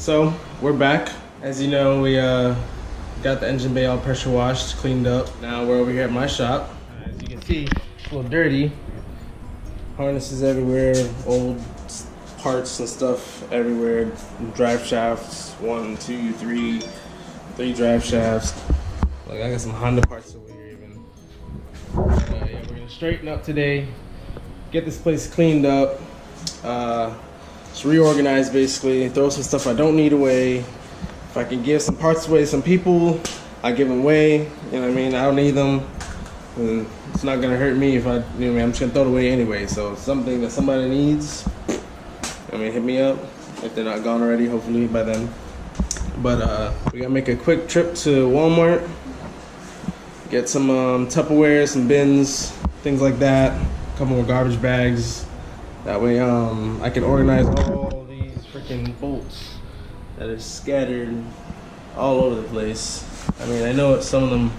So we're back. As you know, we got the engine bay all pressure washed, cleaned up. Now we're over here at my shop. As you can see, it's a little dirty. Harnesses everywhere, old parts and stuff everywhere. Drive shafts, 1, 2, 3 drive shafts. Like I got some Honda parts over here even. Yeah, we're gonna straighten up today, get this place cleaned up, just reorganize basically, throw some stuff I don't need away. If I can give some parts away to some people, I give them away. You know what I mean? I don't need them. And it's not gonna hurt me if I, you know, I'm just gonna throw it away anyway. So it's something that somebody needs, I mean, hit me up if they're not gone already, hopefully by then. But we gotta make a quick trip to Walmart, get some Tupperware, some bins, things like that, a couple more garbage bags. That way I can organize all these freaking bolts that are scattered all over the place. I mean, I know what some of them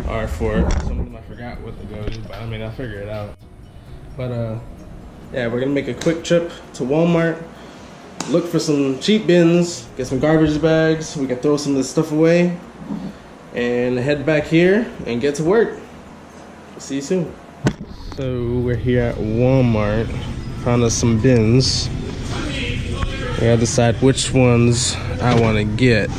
are for. Some of them I forgot what to go to, but I mean, I'll figure it out. But yeah, we're gonna make a quick trip to Walmart, look for some cheap bins, get some garbage bags. We can throw some of this stuff away and head back here and get to work. See you soon. So we're here at Walmart. Found us some bins. We gotta decide which ones I want to get.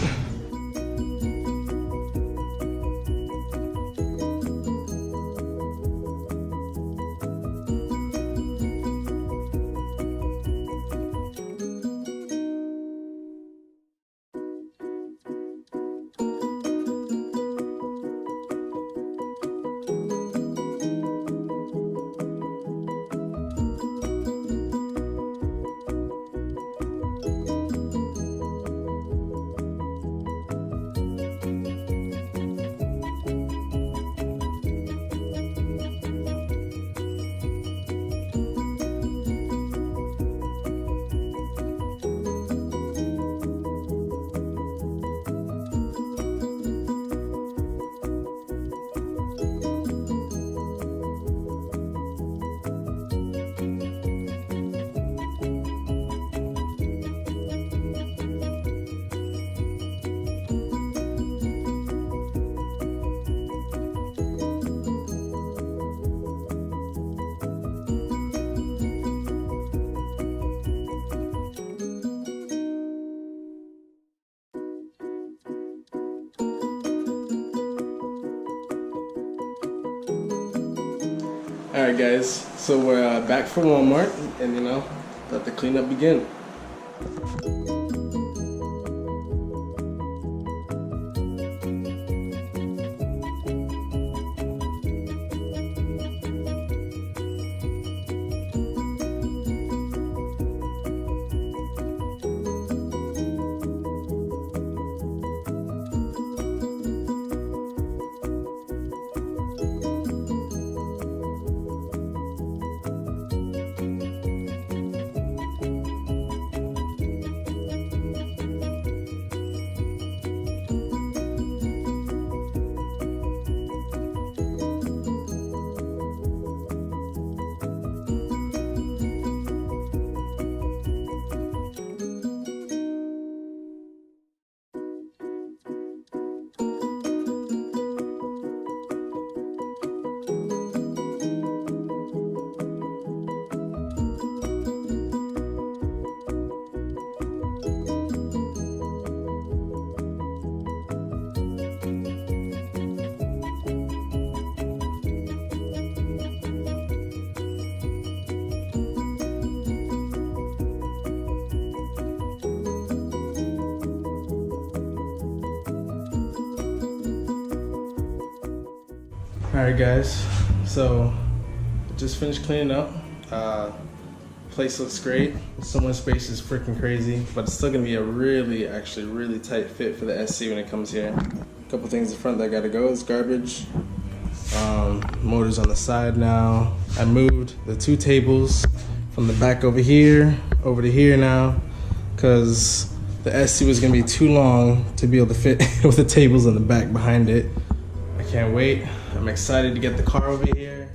Alright guys, so we're back from Walmart, and you know, let the cleanup begin. Alright guys, so just finished cleaning up. Place looks great. So much space is freaking crazy, but it's still gonna be a really tight fit for the SC when it comes here. A couple things in front that gotta go is garbage. Motors on the side now. I moved the 2 tables from the back over here over to here now, because the SC was gonna be too long to be able to fit with the tables in the back behind it. I can't wait. I'm excited to get the car over here.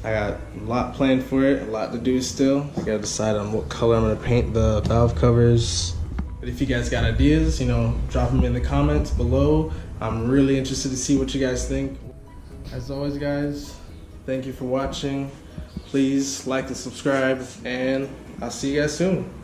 I got a lot planned for it, a lot to do still. I gotta decide on what color I'm gonna paint the valve covers. But if you guys got ideas, you know, drop them in the comments below. I'm really interested to see what you guys think. As always, guys, thank you for watching. Please like and subscribe, and I'll see you guys soon.